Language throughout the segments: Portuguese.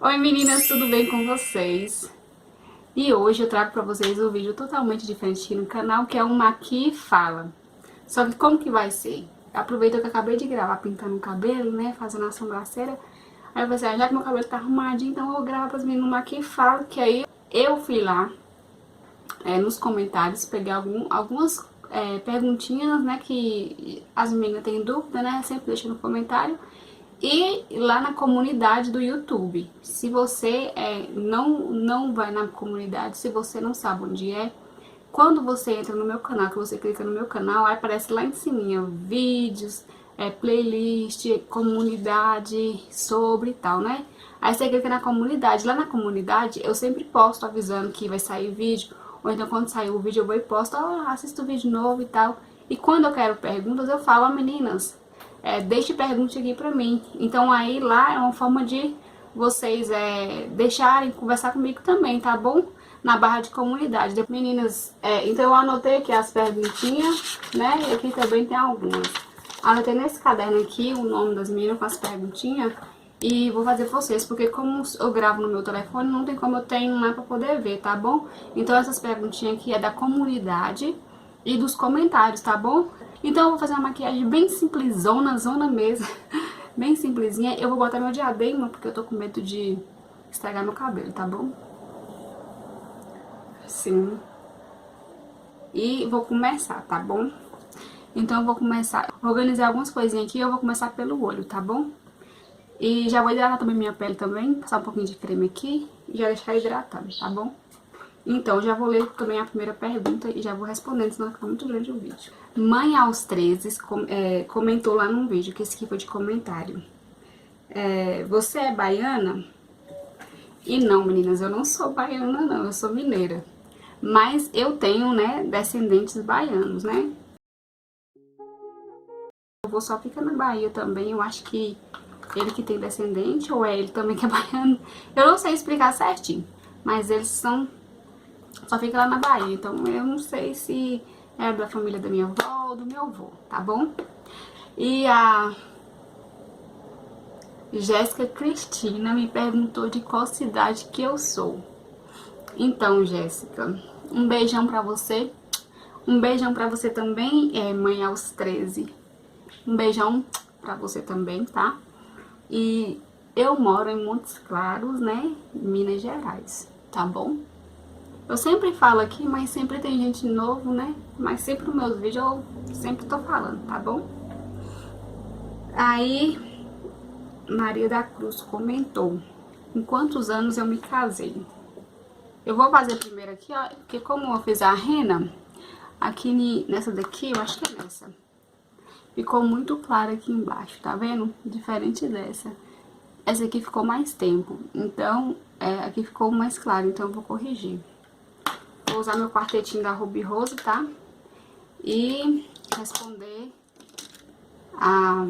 Oi meninas, tudo bem com vocês? E hoje eu trago pra vocês um vídeo totalmente diferente aqui no canal, que é um Aqui Fala. Só que como que vai ser? Aproveita que eu acabei de gravar pintando o cabelo, né, fazendo a sobrancelha. Aí eu falei assim, já que meu cabelo tá arrumadinho, então eu vou gravar pras meninas um Aqui Fala, que aí eu fui lá nos comentários, peguei algumas perguntinhas, né, que as meninas têm dúvida, né, sempre deixa no comentário. E lá na comunidade do YouTube, se você não vai na comunidade, se você não sabe onde é, quando você entra no meu canal, que você clica no meu canal, aí aparece lá em cima, vídeos, playlist, comunidade, sobre e tal, né? Aí você clica na comunidade, lá na comunidade eu sempre posto avisando que vai sair vídeo, ou então quando sair o vídeo eu vou e posto, assista o vídeo novo e tal. E quando eu quero perguntas, eu falo, meninas, deixe pergunta aqui pra mim. Então aí lá é uma forma de vocês deixarem conversar comigo também, tá bom? Na barra de comunidade. Meninas, então eu anotei aqui as perguntinhas, né? E aqui também tem algumas. Anotei nesse caderno aqui o nome das meninas com as perguntinhas. E vou fazer pra vocês, porque como eu gravo no meu telefone, não tem como eu tenho lá pra poder ver, tá bom? Então essas perguntinhas aqui é da comunidade e dos comentários, tá bom? Então eu vou fazer uma maquiagem bem simplesona, zona mesmo, bem simplesinha. Eu vou botar meu diadema, porque eu tô com medo de estragar meu cabelo, tá bom? Sim. E vou começar, tá bom? Então eu vou começar, vou organizar algumas coisinhas aqui, eu vou começar pelo olho, tá bom? E já vou hidratar também minha pele também, passar um pouquinho de creme aqui e já deixar hidratando, tá bom? Então, já vou ler também a primeira pergunta e já vou respondendo, senão vai ficar muito grande o vídeo. Mãe aos 13 comentou lá num vídeo, que esse aqui foi de comentário. Você é baiana? E não, meninas, eu não sou baiana não, eu sou mineira. Mas eu tenho, né, descendentes baianos, né? O avô só fica na Bahia também, eu acho que ele que tem descendente, ou é ele também que é baiano. Eu não sei explicar certinho, mas eles só fica lá na Bahia, então eu não sei se é da família da minha avó ou do meu avô, tá bom? E a Jéssica Cristina me perguntou de qual cidade que eu sou. Então, Jéssica, um beijão pra você. Um beijão pra você também, mãe aos 13. Um beijão pra você também, tá? E eu moro em Montes Claros, né, Minas Gerais, tá bom? Eu sempre falo aqui, mas sempre tem gente novo, né? Mas sempre nos meus vídeos eu sempre tô falando, tá bom? Aí, Maria da Cruz comentou: em quantos anos eu me casei? Eu vou fazer primeiro aqui, ó, porque como eu fiz a rena, aqui nessa daqui, eu acho que é nessa, ficou muito clara aqui embaixo, tá vendo? Diferente dessa. Essa aqui ficou mais tempo, então, aqui ficou mais claro, então eu vou corrigir. Vou usar meu quartetinho da Ruby Rose, tá? E responder a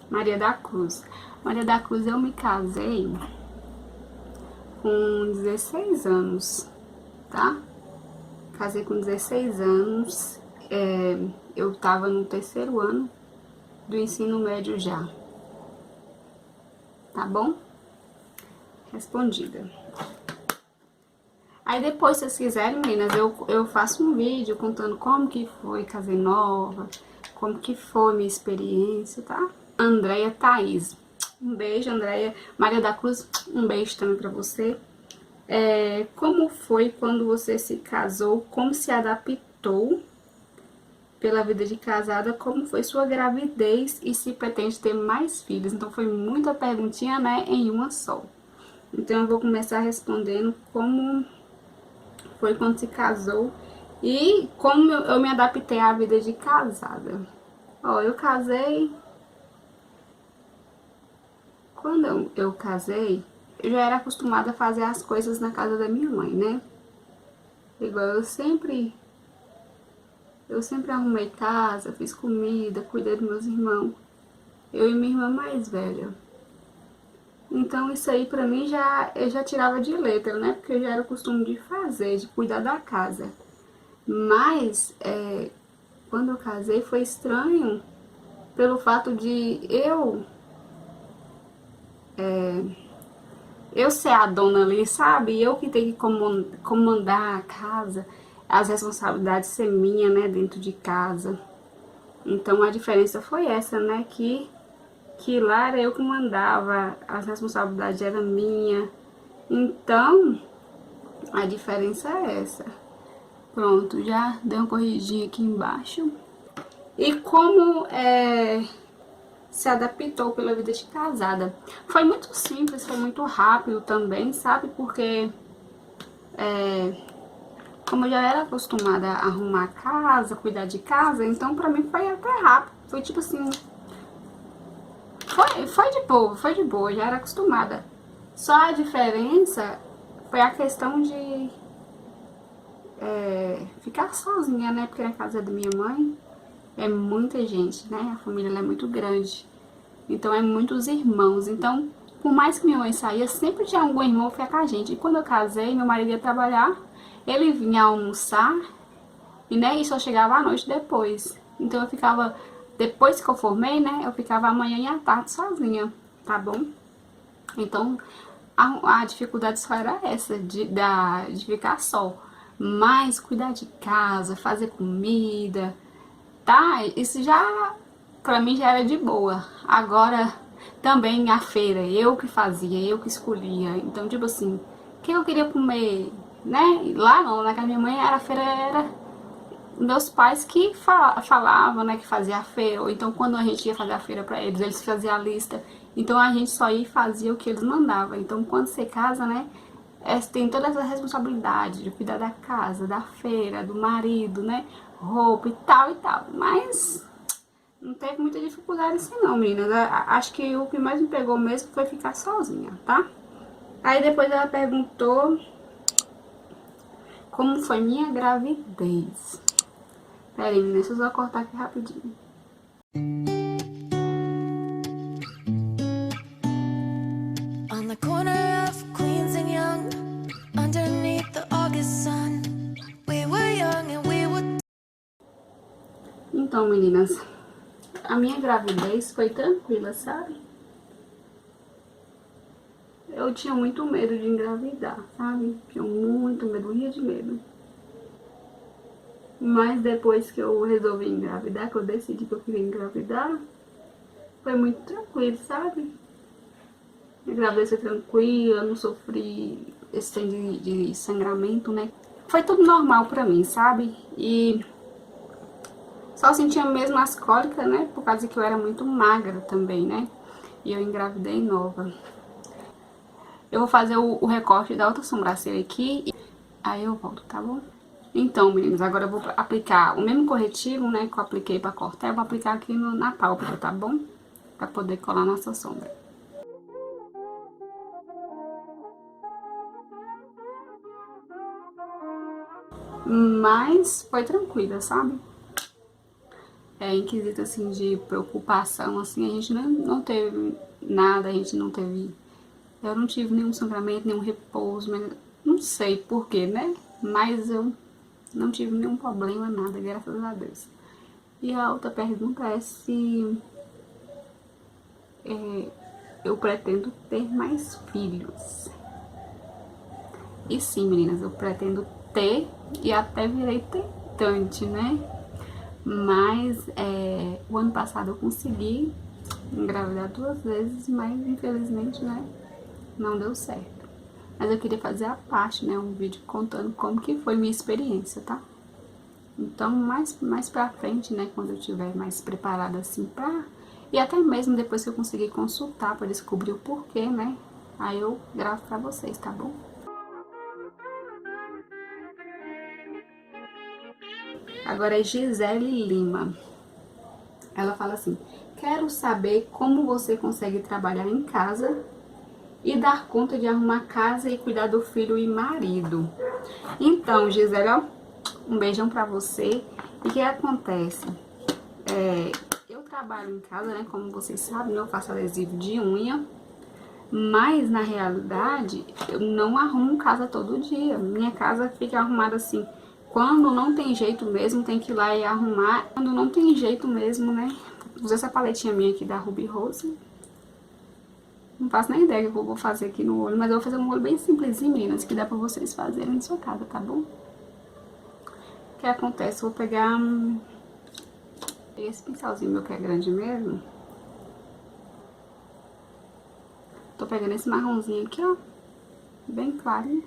Maria da Cruz. Maria da Cruz, eu me casei com 16 anos, tá? Casei com 16 anos, eu tava no terceiro ano do ensino médio já, tá bom? Respondida. Aí depois, se vocês quiserem, meninas, eu faço um vídeo contando como que foi casei nova, como que foi minha experiência, tá? Andréia Thaís. Um beijo, Andréia. Maria da Cruz, um beijo também pra você. Como foi quando você se casou? Como se adaptou pela vida de casada? Como foi sua gravidez e se pretende ter mais filhos? Então foi muita perguntinha, né, em uma só. Então eu vou começar respondendo como foi quando se casou e como eu me adaptei à vida de casada. Ó, eu casei. Quando eu casei, eu já era acostumada a fazer as coisas na casa da minha mãe, né? Igual eu sempre arrumei casa, fiz comida, cuidei dos meus irmãos. Eu e minha irmã mais velha. Então isso aí pra mim eu já tirava de letra, né? Porque eu já era costume de fazer, de cuidar da casa. Mas quando eu casei foi estranho pelo fato de eu eu ser a dona ali, sabe? Eu que tenho que comandar a casa, as responsabilidades ser minha, né, dentro de casa. Então a diferença foi essa, né, que lá era eu que mandava, as responsabilidades eram minha. Então a diferença é essa. Pronto, já dei uma corridinha aqui embaixo. E como se adaptou pela vida de casada? Foi muito simples, foi muito rápido também, sabe? Porque como eu já era acostumada a arrumar a casa, cuidar de casa, então pra mim foi até rápido. Foi tipo assim, foi de boa, já era acostumada. Só a diferença foi a questão de ficar sozinha, né? Porque na casa da minha mãe é muita gente, né? A família é muito grande. Então é muitos irmãos. Então, por mais que minha mãe saía, sempre tinha algum irmão que ficar com a gente. E quando eu casei, meu marido ia trabalhar, ele vinha almoçar e, né, e só chegava à noite depois. Então eu ficava, depois que eu formei, né, eu ficava a manhã e à tarde sozinha, tá bom? Então a dificuldade só era essa, de ficar só. Mas cuidar de casa, fazer comida, tá? Isso já, pra mim, já era de boa. Agora, também a feira, eu que fazia, eu que escolhia. Então, tipo assim, o que eu queria comer, né? Lá não, na casa da minha mãe, a feira era meus pais que falavam, né, que fazia a feira. Ou então, quando a gente ia fazer a feira pra eles, eles faziam a lista. Então, a gente só ia e fazia o que eles mandavam. Então, quando você casa, né, tem toda essa responsabilidade de cuidar da casa, da feira, do marido, né, roupa e tal e tal. Mas não teve muita dificuldade assim não, meninas. Acho que o que mais me pegou mesmo foi ficar sozinha, tá? Aí depois ela perguntou como foi minha gravidez. Pera aí, meninas, deixa eu só cortar aqui rapidinho. On the corner of Queens and Young, underneath the August sun, we were young and we were... Então, meninas, a minha gravidez foi tranquila, sabe? Eu tinha muito medo de engravidar, sabe? Tinha muito medo, morria de medo. Mas depois que eu resolvi engravidar, que eu decidi que eu queria engravidar, foi muito tranquilo, sabe? A gravidez foi tranquila, não sofri esse trem de sangramento, né? Foi tudo normal pra mim, sabe? E só sentia mesmo as cólicas, né? Por causa que eu era muito magra também, né? E eu engravidei nova. Eu vou fazer o recorte da outra sobrancelha aqui, aí eu volto, tá bom? Então, meninos, agora eu vou aplicar o mesmo corretivo, né, que eu apliquei pra cortar, eu vou aplicar aqui na pálpebra, tá bom? Pra poder colar nossa sombra. Mas foi tranquila, sabe? Em quesito, assim, de preocupação, assim, a gente não teve nada, a gente não teve... Eu não tive nenhum sangramento, nenhum repouso, não sei porquê, né? Mas eu não tive nenhum problema, nada, graças a Deus. E a outra pergunta é se eu pretendo ter mais filhos. E sim, meninas, eu pretendo ter e até virei tentante, né? Mas o ano passado eu consegui engravidar 2 vezes, mas infelizmente, né, não deu certo. Mas eu queria fazer a parte, né, um vídeo contando como que foi minha experiência, tá? Então, mais pra frente, né, quando eu estiver mais preparada assim pra... E até mesmo depois que eu conseguir consultar pra descobrir o porquê, né, aí eu gravo pra vocês, tá bom? Agora é Gisele Lima. Ela fala assim: quero saber como você consegue trabalhar em casa e dar conta de arrumar casa e cuidar do filho e marido. Então, Gisele, ó, um beijão pra você. E o que acontece? Eu trabalho em casa, né? Como vocês sabem, eu faço adesivo de unha. Mas, na realidade, eu não arrumo casa todo dia. Minha casa fica arrumada assim. Quando não tem jeito mesmo, tem que ir lá e arrumar. Quando não tem jeito mesmo, né? Vou usar essa paletinha minha aqui da Ruby Rose. Não faço nem ideia do que eu vou fazer aqui no olho, mas eu vou fazer um olho bem simplesinho, meninas, que dá pra vocês fazerem em sua casa, tá bom? O que acontece? Eu vou pegar esse pincelzinho meu que é grande mesmo. Tô pegando esse marronzinho aqui, ó, bem clarinho.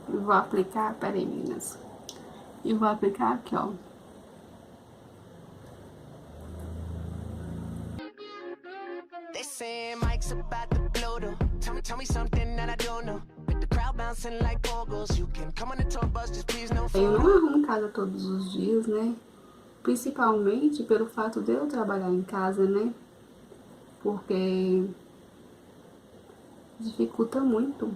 E vou aplicar, peraí, meninas. E vou aplicar aqui, ó. They say Mike's about to blow though. Tell me something that I don't know. With the crowd bouncing like bogles, you can come on the tour bus, just please no phone. Eu não arrumo casa todos os dias, né? Principalmente pelo fato de eu trabalhar em casa, né? Porque dificulta muito.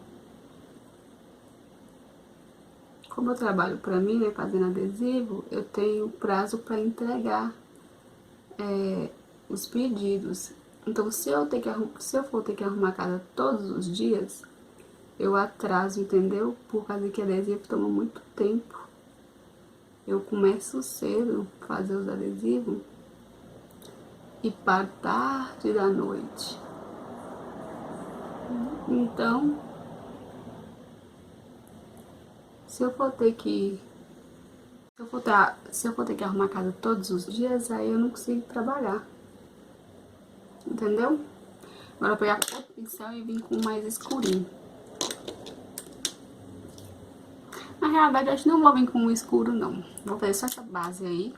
Como eu trabalho pra mim, né, fazendo adesivo, eu tenho prazo para entregar os pedidos. Então, se eu for ter que arrumar a casa todos os dias, eu atraso, entendeu? Por causa que adesivo toma muito tempo. Eu começo cedo a fazer os adesivos e paro tarde da noite. Então, se eu for ter que arrumar a casa todos os dias, aí eu não consigo trabalhar. Entendeu? Agora eu vou pegar outro pincel e vir com mais escurinho. Na realidade, eu acho que não vou vir com um escuro, não. Vou fazer só essa base aí.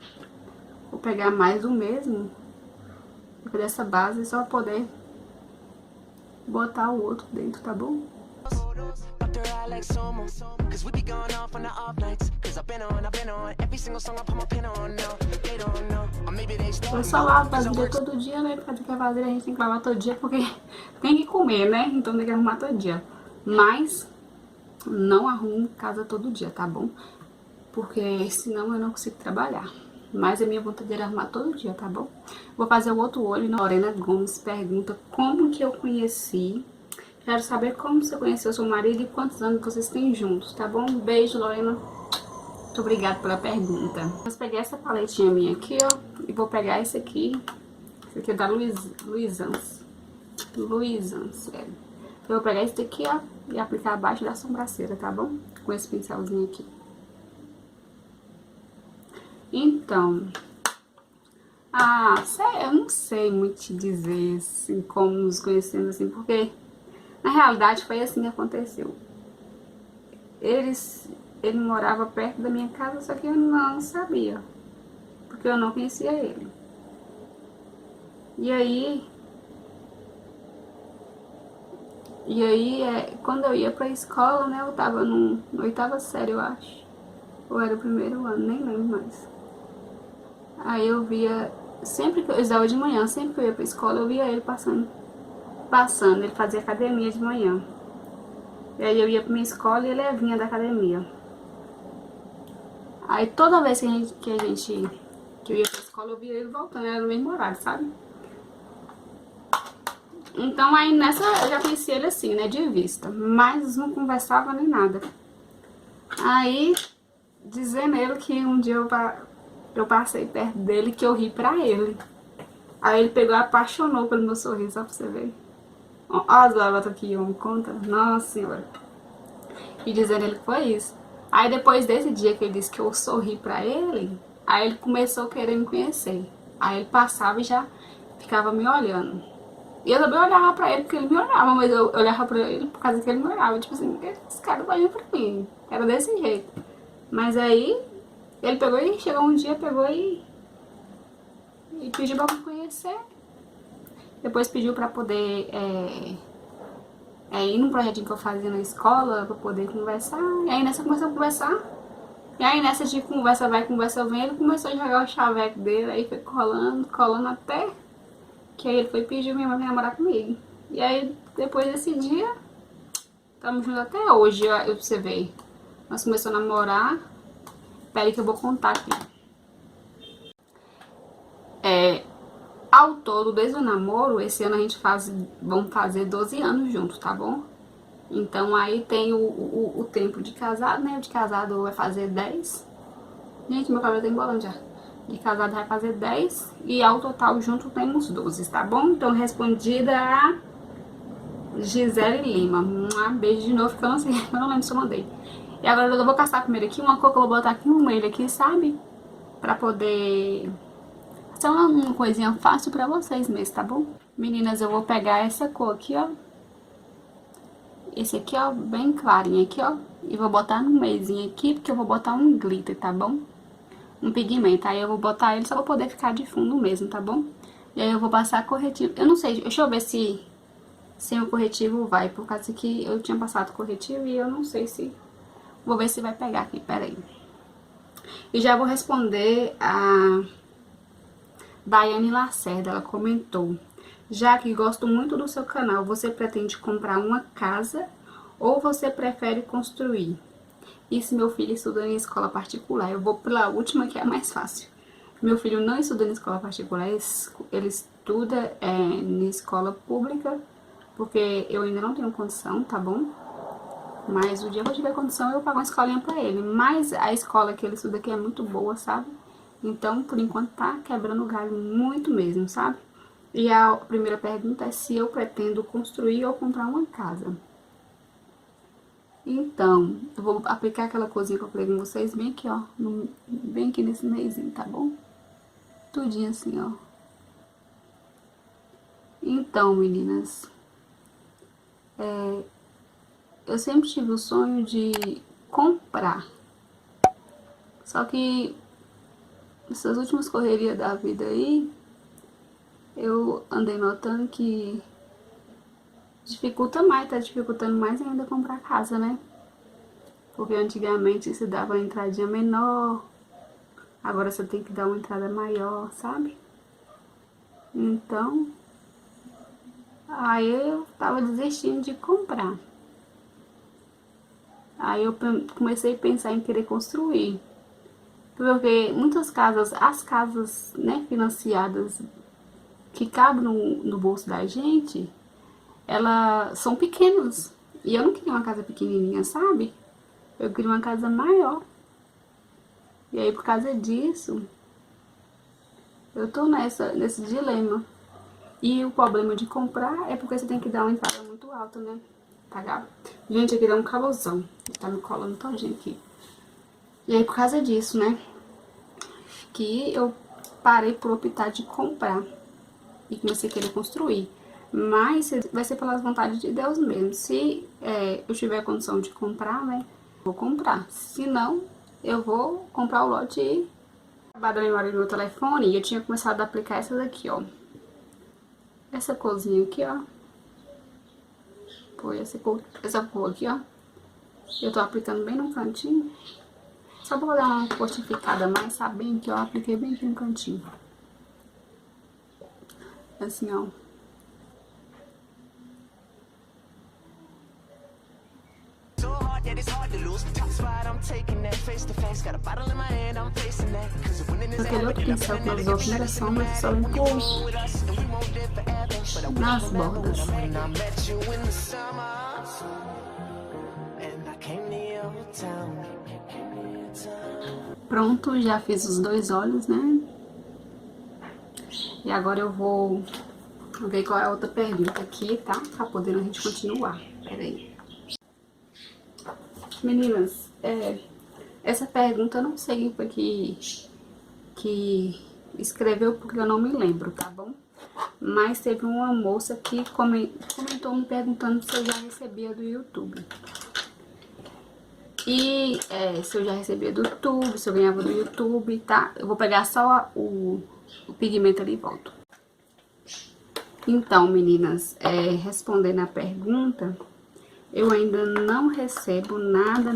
Vou pegar mais do mesmo. Vou fazer essa base só pra poder botar o outro dentro, tá bom? Eu só lavo vasilha todo dia, né? Porque a vasilha a gente tem que lavar todo dia porque tem que comer, né? Então tem que arrumar todo dia. Mas não arrumo casa todo dia, tá bom? Porque senão eu não consigo trabalhar. Mas a minha vontade era arrumar todo dia, tá bom? Vou fazer o outro olho. Lorena Gomes pergunta como que eu conheci. Quero saber como você conheceu seu marido e quantos anos vocês têm juntos, tá bom? Um beijo, Lorena. Muito obrigada pela pergunta. Eu peguei essa paletinha minha aqui, ó. E vou pegar esse aqui. Esse aqui é da Luizans, sério. Eu vou pegar esse daqui, ó. E aplicar abaixo da sobrancelha, tá bom? Com esse pincelzinho aqui. Então, eu não sei muito te dizer, assim, como nos conhecemos, assim, porque na realidade foi assim que aconteceu. Ele morava perto da minha casa, só que eu não sabia, porque eu não conhecia ele. E aí, quando eu ia pra escola, né, eu tava na 8ª série, eu acho. Ou era o 1º ano, nem lembro mais. Aí eu via, sempre que eu estudava de manhã, sempre que eu ia pra escola, eu via ele passando. Ele fazia academia de manhã. E aí eu ia pra minha escola e ele vinha da academia. Aí toda vez que eu ia pra escola, eu via ele voltando, era no mesmo horário, sabe? Então aí nessa eu já conheci ele assim, né, de vista. Mas não conversava nem nada. Aí, dizendo ele que um dia eu passei perto dele, que eu ri pra ele. Aí ele pegou e apaixonou pelo meu sorriso, só pra você ver. Ó as gaivotas aqui, homem, conta. Nossa senhora. E dizendo ele que foi isso. Aí depois desse dia que ele disse que eu sorri pra ele, aí ele começou a querer me conhecer. Aí ele passava e já ficava me olhando. E eu também olhava pra ele porque ele me olhava, mas eu olhava pra ele por causa que ele me olhava. Tipo assim, esse cara tá olhando pra mim. Era desse jeito. Mas aí ele pegou e chegou um dia, e pediu pra me conhecer. Depois pediu pra poder ir num projetinho que eu fazia na escola, pra poder conversar. E aí nessa começou a conversar. E aí nessa de conversa vai, conversa vem, ele começou a jogar o chaveco dele, aí foi colando até que aí ele foi pedir minha mãe pra namorar comigo. E aí depois desse dia, estamos juntos até hoje, pra você ver. Nós começamos a namorar. Peraí que eu vou contar aqui. Ao todo, desde o namoro, esse ano a gente vamos fazer 12 anos juntos, tá bom? Então aí tem o tempo de casado, né? O de casado vai fazer 10. Gente, meu cabelo tá embolando já. De casado vai fazer 10 e ao total junto temos 12, tá bom? Então, respondida a Gisele Lima. Beijo de novo, que eu não sei, eu não lembro se eu mandei. E agora eu vou caçar primeiro aqui uma cor que eu vou botar aqui no meio aqui, sabe? Pra poder fazer uma coisinha fácil pra vocês mesmo, tá bom? Meninas, eu vou pegar essa cor aqui, ó. Esse aqui, ó, bem clarinho aqui, ó. E vou botar no meiozinho aqui, porque eu vou botar um glitter, tá bom? Um pigmento. Aí eu vou botar ele só pra poder ficar de fundo mesmo, tá bom? E aí eu vou passar corretivo. Eu não sei, deixa eu ver se sem o corretivo vai. Por causa que eu tinha passado corretivo e eu não sei se... Vou ver se vai pegar aqui, peraí. E já vou responder a Daiane Lacerda, ela comentou: já que gosto muito do seu canal, você pretende comprar uma casa ou você prefere construir? E se meu filho estuda em escola particular? Eu vou pela última, que é a mais fácil. Meu filho não estuda em escola particular, ele estuda em escola pública, porque eu ainda não tenho condição, tá bom? Mas o dia que eu tiver condição, eu pago uma escolinha pra ele. Mas a escola que ele estuda aqui é muito boa, sabe? Então, por enquanto, tá quebrando o galho muito mesmo, sabe? E a primeira pergunta é se eu pretendo construir ou comprar uma casa. Então, eu vou aplicar aquela coisinha que eu falei com vocês bem aqui, ó. Bem aqui nesse meizinho, tá bom? Tudinho assim, ó. Então, meninas, eu sempre tive o sonho de comprar. Só que essas últimas correrias da vida aí, eu andei notando que dificulta mais, tá dificultando mais ainda comprar casa, né? Porque antigamente se dava uma entradinha menor, agora você tem que dar uma entrada maior, sabe? Então, aí eu tava desistindo de comprar. Aí eu comecei a pensar em querer construir. Porque muitas casas, as casas, né, financiadas que cabem no bolso da gente, elas são pequenas. E eu não queria uma casa pequenininha, sabe? Eu queria uma casa maior. E aí, por causa disso, eu tô nesse dilema. E o problema de comprar é porque você tem que dar uma entrada muito alta, né? Pagar. Gente, aqui dá um calorzão. Tá me colando todinho aqui. E aí, por causa disso, né? Que eu parei por optar de comprar. E comecei a querer construir. Mas vai ser pelas vontades de Deus mesmo. Se eu tiver condição de comprar, né? Vou comprar. Se não, eu vou comprar o lote e acabar da memória do meu telefone. E eu tinha começado a aplicar essa daqui, ó. Essa corzinha aqui, ó. Foi essa cor aqui, ó. Eu tô aplicando bem no cantinho. Só pra dar uma fortificada mais, sabe? Bem que eu apliquei bem aqui no cantinho. Assim, ó. Aquele outro pincel que nós usou a primeira sombra, só limpou nas bordas. Pronto, já fiz os dois olhos, né? E agora eu vou ver qual é a outra pergunta aqui, tá? Pra poder a gente continuar. Pera aí. Meninas, essa pergunta eu não sei quem foi que escreveu, porque eu não me lembro, tá bom? Mas teve uma moça que comentou me perguntando se eu já recebia do YouTube. E se eu já recebia do YouTube, se eu ganhava do YouTube, tá? Eu vou pegar só o pigmento ali e volto. Então, meninas, respondendo a pergunta, eu ainda não recebo nada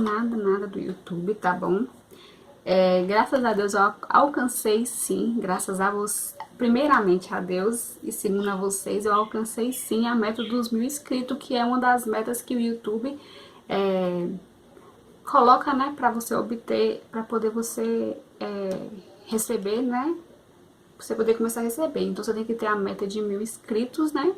do YouTube, tá bom? Graças a Deus eu alcancei sim, graças a vocês, primeiramente a Deus e segundo a vocês, eu alcancei sim a meta dos 1000 inscritos, que é uma das metas que o YouTube coloca, né, pra você obter, pra poder você receber, né, pra você poder começar a receber. Então você tem que ter a meta de 1000 inscritos, né,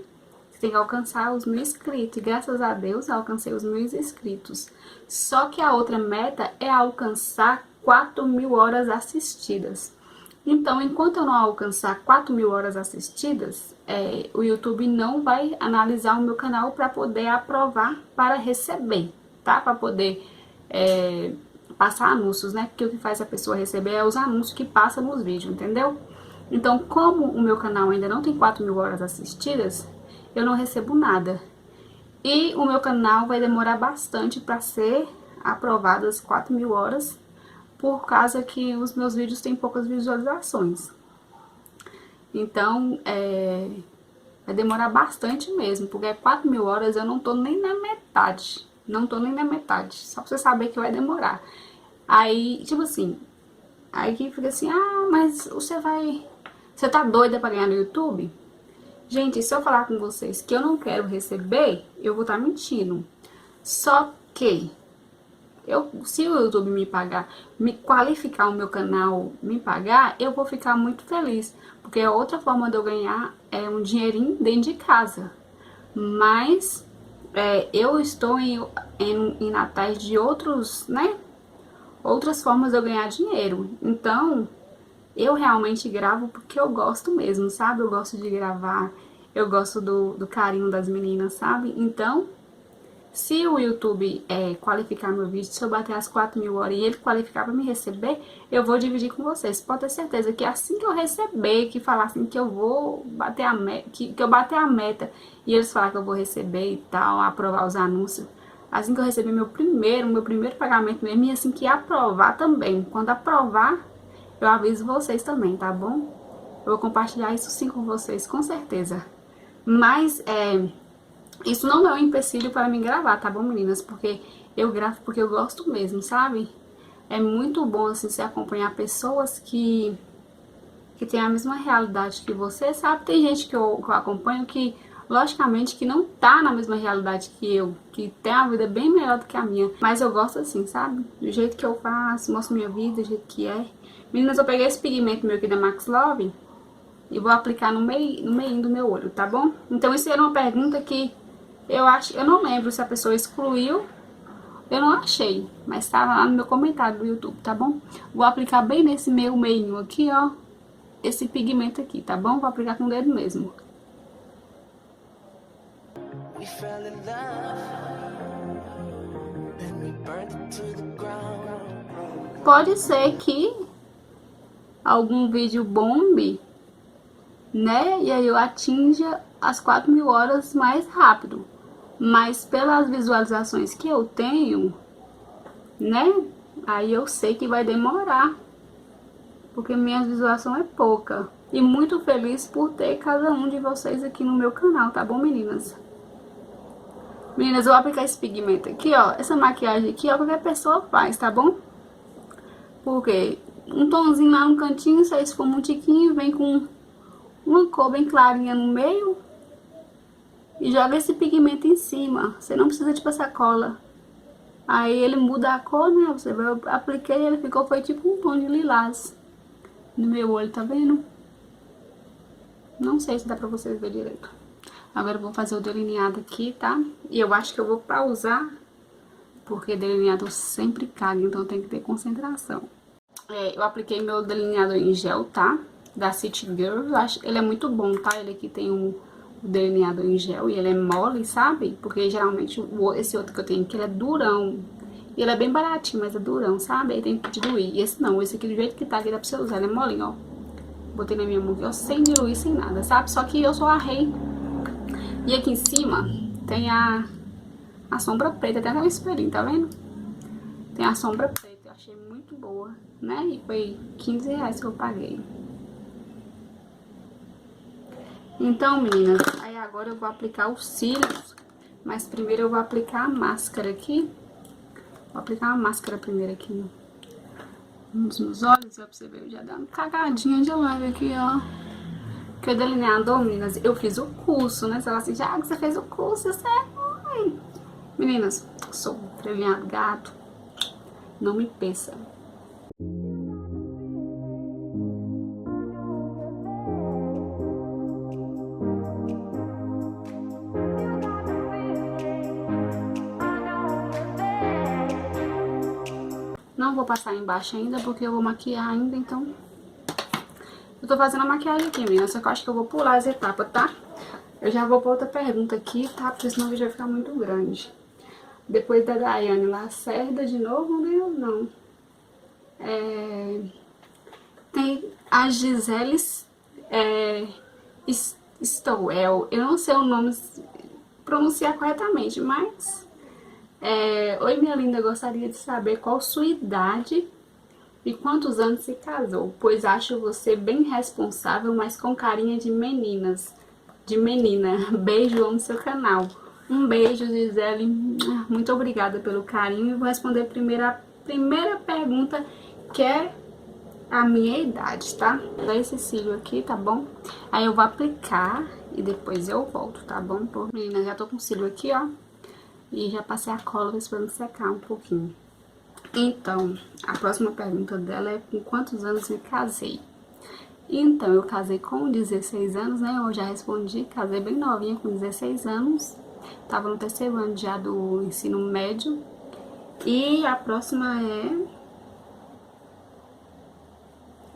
você tem que alcançar os 1000 inscritos, e graças a Deus eu alcancei os 1000 inscritos. Só que a outra meta é alcançar 4000 horas assistidas. Então, enquanto eu não alcançar 4.000 horas assistidas, o YouTube não vai analisar o meu canal para poder aprovar para receber, tá? Para poder passar anúncios, né? Porque o que faz a pessoa receber é os anúncios que passam nos vídeos, entendeu? Então, como o meu canal ainda não tem 4.000 horas assistidas, eu não recebo nada. E o meu canal vai demorar bastante para ser aprovado as 4.000 horas, por causa que os meus vídeos têm poucas visualizações. Então, vai demorar bastante mesmo, porque 4.000 horas eu não tô nem na metade. Não tô nem na metade, só pra você saber que vai demorar. Aí, tipo assim, aí que fica assim, ah, mas você tá doida pra ganhar no YouTube? Gente, se eu falar com vocês que eu não quero receber, eu vou estar mentindo. Só que se o YouTube me pagar, me qualificar o meu canal, me pagar, eu vou ficar muito feliz. Porque a outra forma de eu ganhar é um dinheirinho dentro de casa. Mas eu estou em atrás de outros, né? Outras formas de eu ganhar dinheiro. Então, eu realmente gravo porque eu gosto mesmo, sabe? Eu gosto de gravar, eu gosto do carinho das meninas, sabe? Então, se o YouTube qualificar meu vídeo, se eu bater as 4.000 horas e ele qualificar para me receber, eu vou dividir com vocês. Pode ter certeza que assim que eu receber, que falar assim que eu vou bater a meta, que eu bater a meta e eles falar que eu vou receber e tal, aprovar os anúncios, assim que eu receber meu primeiro pagamento mesmo, e assim que aprovar também. Quando aprovar, eu aviso vocês também, tá bom? Eu vou compartilhar isso sim com vocês, com certeza. Mas, isso não é um empecilho para mim gravar, tá bom, meninas? Porque eu gravo porque eu gosto mesmo, sabe? É muito bom, assim, se acompanhar pessoas que têm a mesma realidade que você, sabe? Tem gente que eu acompanho que, logicamente, que não tá na mesma realidade que eu, que tem uma vida bem melhor do que a minha. Mas eu gosto assim, sabe? Do jeito que eu faço, mostro minha vida, do jeito que é. Meninas, eu peguei esse pigmento meu aqui da Max Love e vou aplicar no meio do meu olho, tá bom? Então, isso era uma pergunta que eu não lembro se a pessoa excluiu, eu não achei, mas tá lá no meu comentário do YouTube, tá bom? Vou aplicar bem nesse meu meinho aqui, ó, esse pigmento aqui, tá bom? Vou aplicar com o dedo mesmo. Pode ser que algum vídeo bombe, né? E aí eu atinja as 4.000 horas mais rápido. Mas pelas visualizações que eu tenho, né? Aí eu sei que vai demorar. Porque minha visualização é pouca. E muito feliz por ter cada um de vocês aqui no meu canal, tá bom, meninas? Meninas, eu vou aplicar esse pigmento aqui, ó. Essa maquiagem aqui, ó, qualquer pessoa faz, tá bom? Porque um tonzinho lá no cantinho, se for um tiquinho, vem com uma cor bem clarinha no meio. E joga esse pigmento em cima. Você não precisa de passar cola. Aí ele muda a cor, né? Você vai aplicar e ele foi tipo um tom de lilás no meu olho, tá vendo? Não sei se dá pra vocês verem direito. Agora eu vou fazer o delineado aqui, tá? E eu acho que eu vou pausar, porque delineado sempre caga, então tem que ter concentração. Eu apliquei meu delineador em gel, tá? Da City Girl. Eu acho ele é muito bom, tá? Ele aqui tem o delineador em gel e ele é mole, sabe? Porque geralmente esse outro que eu tenho aqui, ele é durão. E ele é bem baratinho, mas é durão, sabe? Aí tem que diluir. E esse não, esse aqui do jeito que tá aqui dá pra você usar, ele é molinho, ó. Botei na minha mão aqui, ó, sem diluir, sem nada, sabe? Só que eu só arrei. E aqui em cima tem a sombra preta, tem até um espelhinho, tá vendo? Tem a sombra preta, eu achei muito boa, né? E foi R$15 que eu paguei. Então, meninas, aí agora eu vou aplicar os cílios, mas primeiro eu vou aplicar a máscara aqui. Vou aplicar a máscara primeiro aqui nos meus olhos, ó, pra você ver, eu já dá uma cagadinha de leve aqui, ó. Porque o delineador, meninas, eu fiz o curso, né? Você fala assim, já que você fez o curso, você é ruim. Meninas, sou delineado gato, não me peça. Não vou passar embaixo ainda, porque eu vou maquiar ainda, então tô fazendo a maquiagem aqui, menina, só que eu acho que eu vou pular as etapas, tá? Eu já vou pra outra pergunta aqui, tá? Porque senão o vídeo vai ficar muito grande. Depois da Daiane Lacerda de novo, né? Ou não? Tem a Gisele Stowell. Eu não sei o nome pronunciar corretamente, mas... Oi, minha linda, gostaria de saber qual sua idade e quantos anos se casou, pois acho você bem responsável, mas com carinha de meninas. De menina. Beijo, amo seu canal. Um beijo, Gisele. Muito obrigada pelo carinho. E vou responder a primeira pergunta, que é a minha idade, tá? Vou dar esse cílio aqui, tá bom? Aí eu vou aplicar e depois eu volto, tá bom? Menina, já tô com o cílio aqui, ó. E já passei a cola esperando secar um pouquinho. Então, a próxima pergunta dela é com quantos anos me casei? Então, eu casei com 16 anos, né? Eu já respondi, casei bem novinha, com 16 anos. Tava no terceiro ano já do ensino médio. E a próxima é...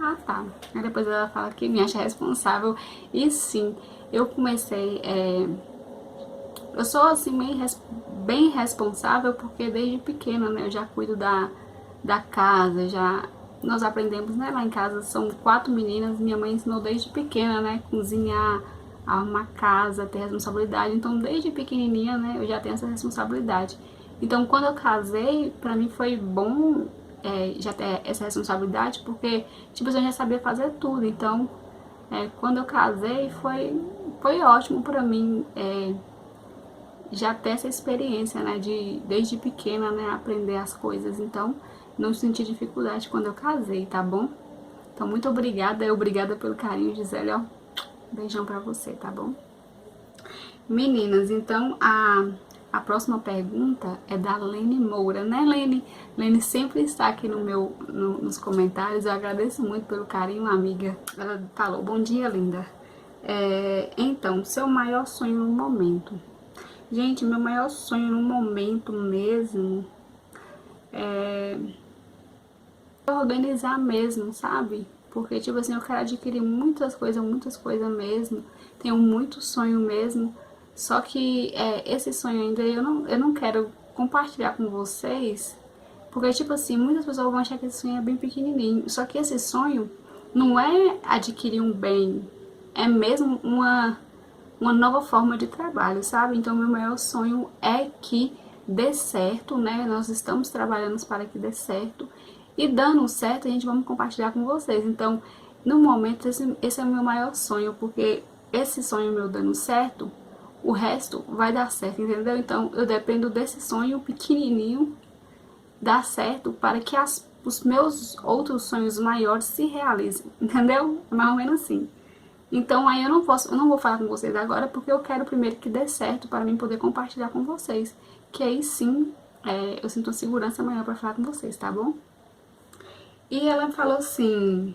Ah, tá. Aí depois ela fala que me acha responsável. E sim, eu comecei... Eu sou, assim, bem responsável, porque desde pequena, né? Eu já cuido da casa, já... Nós aprendemos, né, lá em casa, são 4 meninas, minha mãe ensinou desde pequena, né, cozinhar, arrumar casa, ter responsabilidade, então desde pequenininha, né, eu já tenho essa responsabilidade. Então quando eu casei, pra mim foi bom já ter essa responsabilidade, porque, tipo, eu já sabia fazer tudo, então quando eu casei foi ótimo pra mim já ter essa experiência, né, desde pequena, né, aprender as coisas, então... Não senti dificuldade quando eu casei, tá bom? Então, muito obrigada. Obrigada pelo carinho, Gisele, ó. Beijão pra você, tá bom? Meninas, então, a próxima pergunta é da Lene Moura, né, Lene? Lene sempre está aqui nos comentários. Eu agradeço muito pelo carinho, amiga. Ela falou, bom dia, linda. Então, seu maior sonho no momento? Gente, meu maior sonho no momento mesmo organizar mesmo, sabe? Porque, tipo assim, eu quero adquirir muitas coisas mesmo. Tenho muito sonho mesmo. Só que esse sonho ainda eu não quero compartilhar com vocês. Porque, tipo assim, muitas pessoas vão achar que esse sonho é bem pequenininho. Só que esse sonho não é adquirir um bem. É mesmo uma nova forma de trabalho, sabe? Então, meu maior sonho é que dê certo, né? Nós estamos trabalhando para que dê certo. E dando certo, a gente vai compartilhar com vocês. Então, no momento, esse é o meu maior sonho, porque esse sonho meu dando certo, o resto vai dar certo, entendeu? Então, eu dependo desse sonho pequenininho dar certo para que os meus outros sonhos maiores se realizem, entendeu? É mais ou menos assim. Então, aí eu não vou falar com vocês agora, porque eu quero primeiro que dê certo para mim poder compartilhar com vocês. Que aí sim, eu sinto uma segurança maior para falar com vocês, tá bom? E ela falou assim,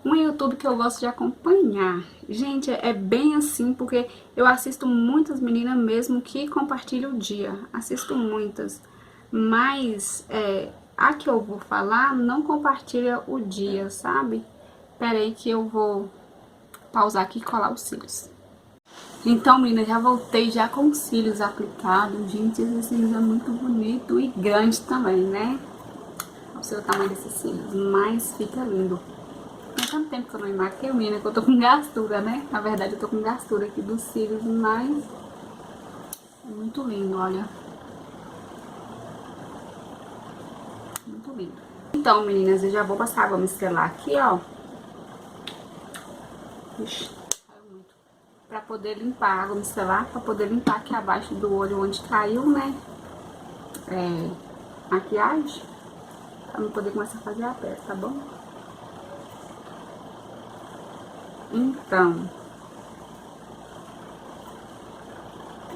um YouTube que eu gosto de acompanhar. Gente, é bem assim, porque eu assisto muitas meninas mesmo que compartilham o dia. Assisto muitas. Mas a que eu vou falar não compartilha o dia, sabe? Pera aí que eu vou pausar aqui e colar os cílios. Então, menina, já voltei já com os cílios aplicados. Gente, esse cílios é muito bonito e grande também, né? Não sei o tamanho desses cílios, mas fica lindo. Tem tanto tempo que eu não me maqueio, menina, que eu tô com gastura, né? Na verdade, eu tô com gastura aqui dos cílios, mas é muito lindo, olha. Muito lindo. Então, meninas, eu já vou passar água micelar aqui, ó. Ixi, caiu muito. Pra poder limpar a água micelar, pra poder limpar aqui abaixo do olho onde caiu, né? Maquiagem. Pra não poder começar a fazer a peça, tá bom? Então,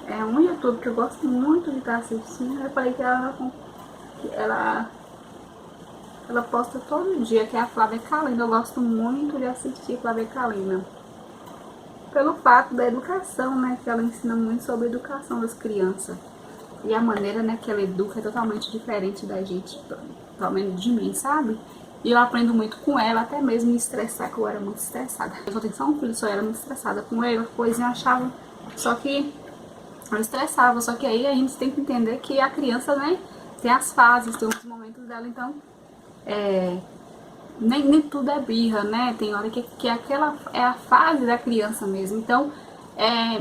é um YouTube que eu gosto muito de estar assistindo. Eu falei que ela posta todo dia, que é a Flávia Kalina. Eu gosto muito de assistir Flávia Kalina. Pelo fato da educação, né? Que ela ensina muito sobre a educação das crianças. E a maneira, né, que ela educa é totalmente diferente da gente, pelo menos de mim, sabe? E eu aprendo muito com ela, até mesmo me estressar, que eu era muito estressada. Eu só tenho só um filho, só era muito estressada com ele, coisa eu achava. Só que eu estressava, só que aí a gente tem que entender que a criança, né, tem as fases, tem os momentos dela, então nem tudo é birra, né? Tem hora que aquela é a fase da criança mesmo. Então,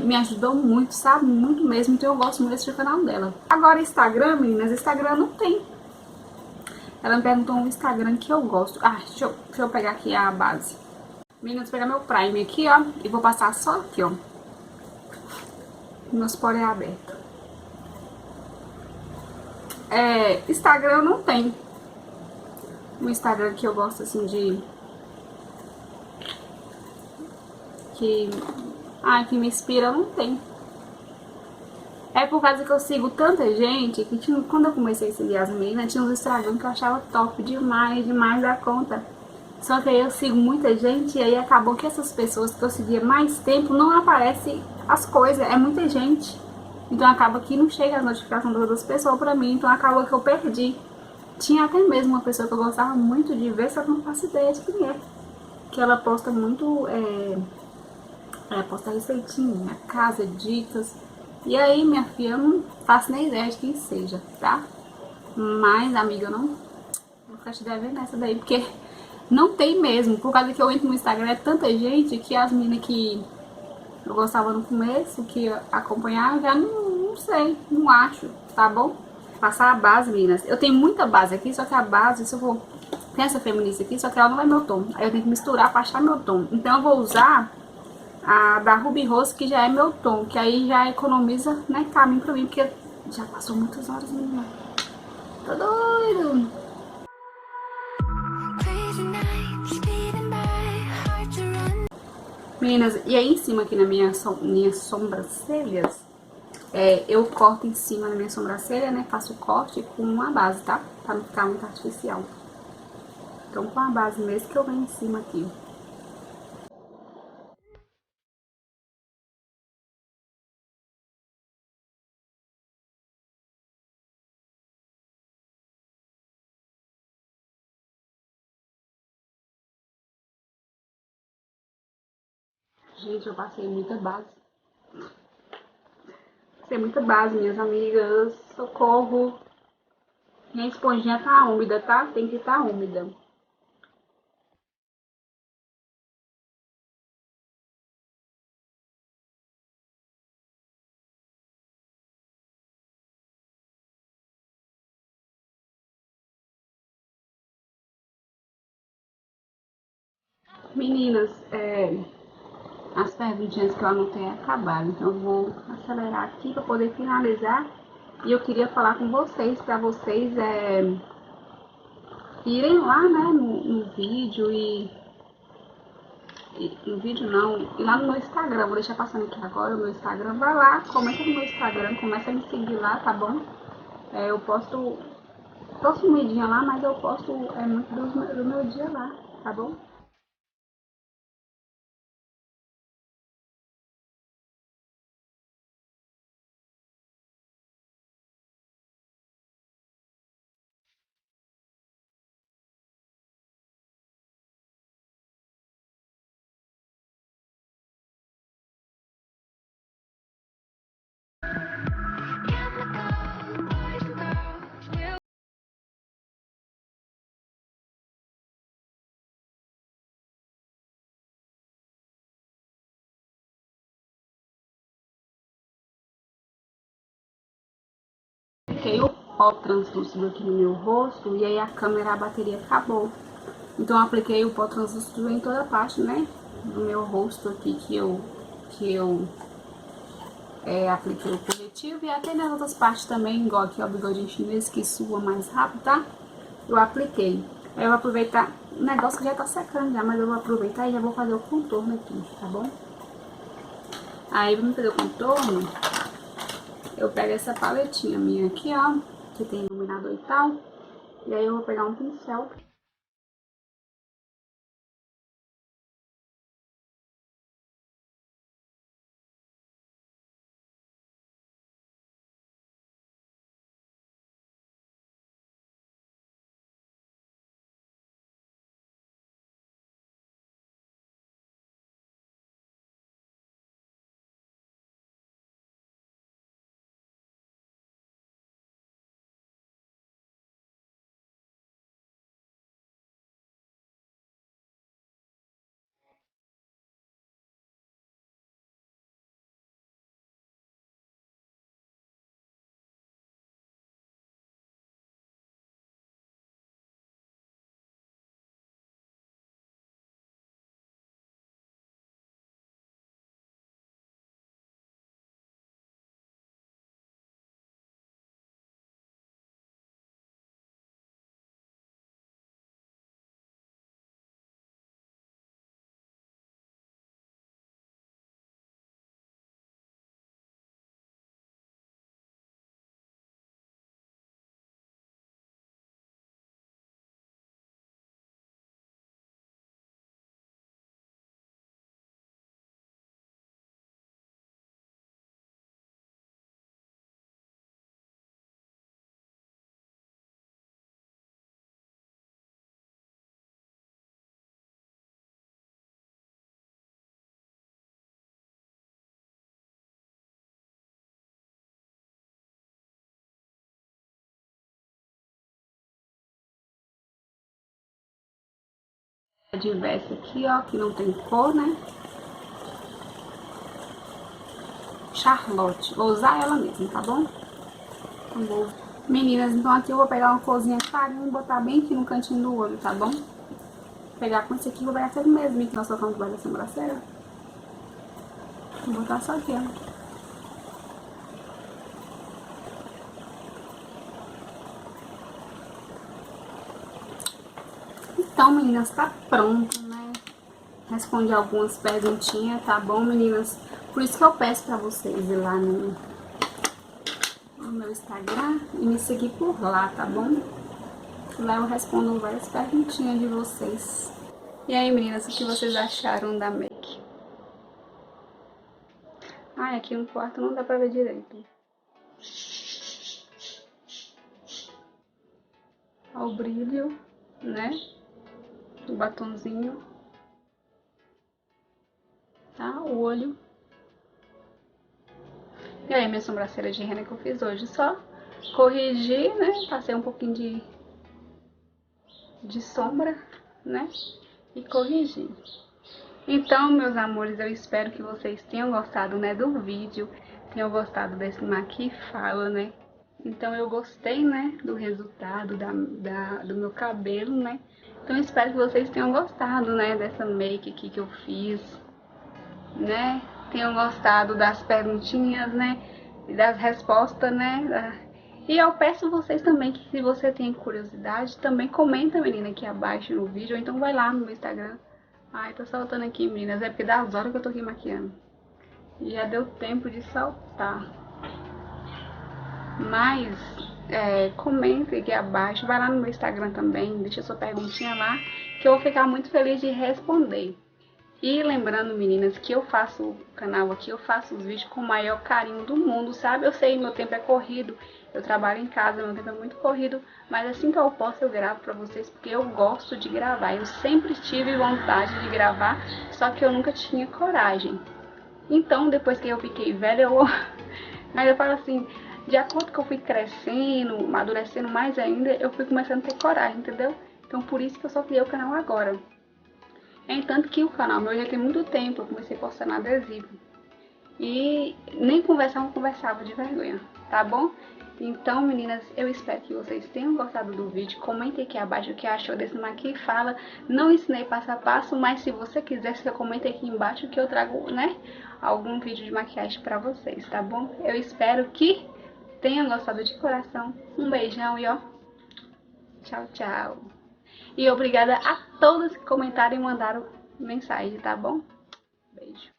me ajudou muito, sabe? Muito mesmo. Então, eu gosto muito desse canal dela. Agora, Instagram, meninas, Instagram não tem. Ela me perguntou um Instagram que eu gosto. Ah, deixa eu pegar aqui a base. Meninas, vou pegar meu Prime aqui, ó. E vou passar só aqui, ó. Meus poros abertos. Instagram não tem. Um Instagram que eu gosto, assim, que... Ai, que me inspira, não tem. É por causa que eu sigo tanta gente que quando eu comecei a seguir as meninas, tinha uns Instagram que eu achava top demais, demais da conta. Só que aí eu sigo muita gente e aí acabou que essas pessoas que eu seguia mais tempo não aparecem as coisas, é muita gente. Então acaba que não chega as notificações das pessoas pra mim, então acaba que eu perdi. Tinha até mesmo uma pessoa que eu gostava muito de ver, só que não faço ideia de quem é. Que ela posta muito, posta receitinha, casa, dicas. E aí, minha filha, eu não faço nem ideia de quem seja, tá? Mas, amiga, eu não vou ficar te devendo nessa daí, porque não tem mesmo. Por causa que eu entro no Instagram, é tanta gente que as meninas que eu gostava no começo, que acompanhava, já não sei, não acho, tá bom? Passar a base, meninas. Eu tenho muita base aqui, só que a base, se eu for... Tem essa feminista aqui, só que ela não é meu tom. Aí eu tenho que misturar pra achar meu tom. Então eu vou usar a da Ruby Rose, que já é meu tom, que aí já economiza, né, caminho pra mim, porque já passou muitas horas, menina. Tô doido. Meninas, e aí em cima aqui na minhas sobrancelhas, eu corto em cima na minha sobrancelha, né, faço o corte com uma base, tá? Pra não ficar muito artificial. Então com a base mesmo que eu venho em cima aqui. Gente, eu passei muita base. Passei muita base, minhas amigas. Socorro. Minha esponjinha tá úmida, tá? Tem que estar úmida. Meninas, as perguntinhas que eu anotei acabaram, então eu vou acelerar aqui para poder finalizar. E eu queria falar com vocês, para vocês irem lá, né, no vídeo no vídeo não, e lá no meu Instagram, vou deixar passando aqui agora o meu Instagram, vai lá, comenta no meu Instagram, começa a me seguir lá, tá bom? Eu tô sumidinha lá, mas eu posto muito do meu dia lá, tá bom? Apliquei o pó translúcido aqui no meu rosto e aí a câmera, a bateria acabou. Então eu apliquei o pó translúcido em toda a parte, né, do meu rosto aqui que eu apliquei o corretivo e até nas outras partes também, igual aqui ó, o bigodinho chinês que sua mais rápido, tá? Eu apliquei. Aí eu vou aproveitar, o negócio que já tá secando já, mas eu vou aproveitar e já vou fazer o contorno aqui, tá bom? Aí vamos fazer o contorno, eu pego essa paletinha minha aqui, ó, que tem iluminador e tal, e aí eu vou pegar um pincel. Diversa aqui, ó, que não tem cor, né? Charlotte. Vou usar ela mesmo, tá bom? Então, meninas, então aqui eu vou pegar uma corzinha clarinha e botar bem aqui no cantinho do olho, tá bom? Vou pegar com esse aqui, vou pegar esse mesmo que nós colocamos debaixo da sobrancelha. Vou botar só aqui, ó. Então, meninas, tá pronto, né? Respondi algumas perguntinhas, tá bom, meninas? Por isso que eu peço pra vocês ir lá no meu Instagram e me seguir por lá, tá bom? Lá eu respondo várias perguntinhas de vocês. E aí, meninas, o que vocês acharam da make? Ai, aqui no quarto não dá pra ver direito. Olha o brilho, né? O batonzinho. Tá? O olho. E aí, minha sobrancelha de rena que eu fiz hoje. Só corrigi, né? Passei um pouquinho de sombra, né? E corrigi. Então, meus amores, eu espero que vocês tenham gostado, né, do vídeo. Tenham gostado desse Maqui Fala, né? Então, eu gostei, né, do resultado do meu cabelo, né? Então, eu espero que vocês tenham gostado, né, dessa make aqui que eu fiz, né? Tenham gostado das perguntinhas, né? E das respostas, né? E eu peço vocês também que, se você tem curiosidade, também comenta, menina, aqui abaixo no vídeo, ou então vai lá no meu Instagram. Ai, tô saltando aqui, meninas, é porque das horas que eu tô aqui maquiando. E já deu tempo de saltar. Mas, comenta aqui abaixo, vai lá no meu Instagram também, deixa sua perguntinha lá, que eu vou ficar muito feliz de responder. E lembrando, meninas, que eu faço o canal aqui, eu faço os vídeos com o maior carinho do mundo, sabe? Eu sei, meu tempo é corrido, eu trabalho em casa, meu tempo é muito corrido, mas assim que eu posso eu gravo pra vocês, porque eu gosto de gravar. Eu sempre tive vontade de gravar, só que eu nunca tinha coragem. Então, depois que eu fiquei velha, mas eu falo assim, de acordo que eu fui crescendo, amadurecendo mais ainda, eu fui começando a ter coragem, entendeu? Então, por isso que eu só criei o canal agora. Entanto que o canal meu já tem muito tempo, eu comecei postando adesivo. E nem conversar eu conversava de vergonha, tá bom? Então, meninas, eu espero que vocês tenham gostado do vídeo. Comentem aqui abaixo o que achou desse Maqui Fala. Não ensinei passo a passo, mas se você quiser, você comenta aqui embaixo que eu trago, né, algum vídeo de maquiagem pra vocês, tá bom? Eu espero que tenham gostado de coração. Um beijão e ó, tchau, tchau. E obrigada a todos que comentaram e mandaram mensagem, tá bom? Beijo.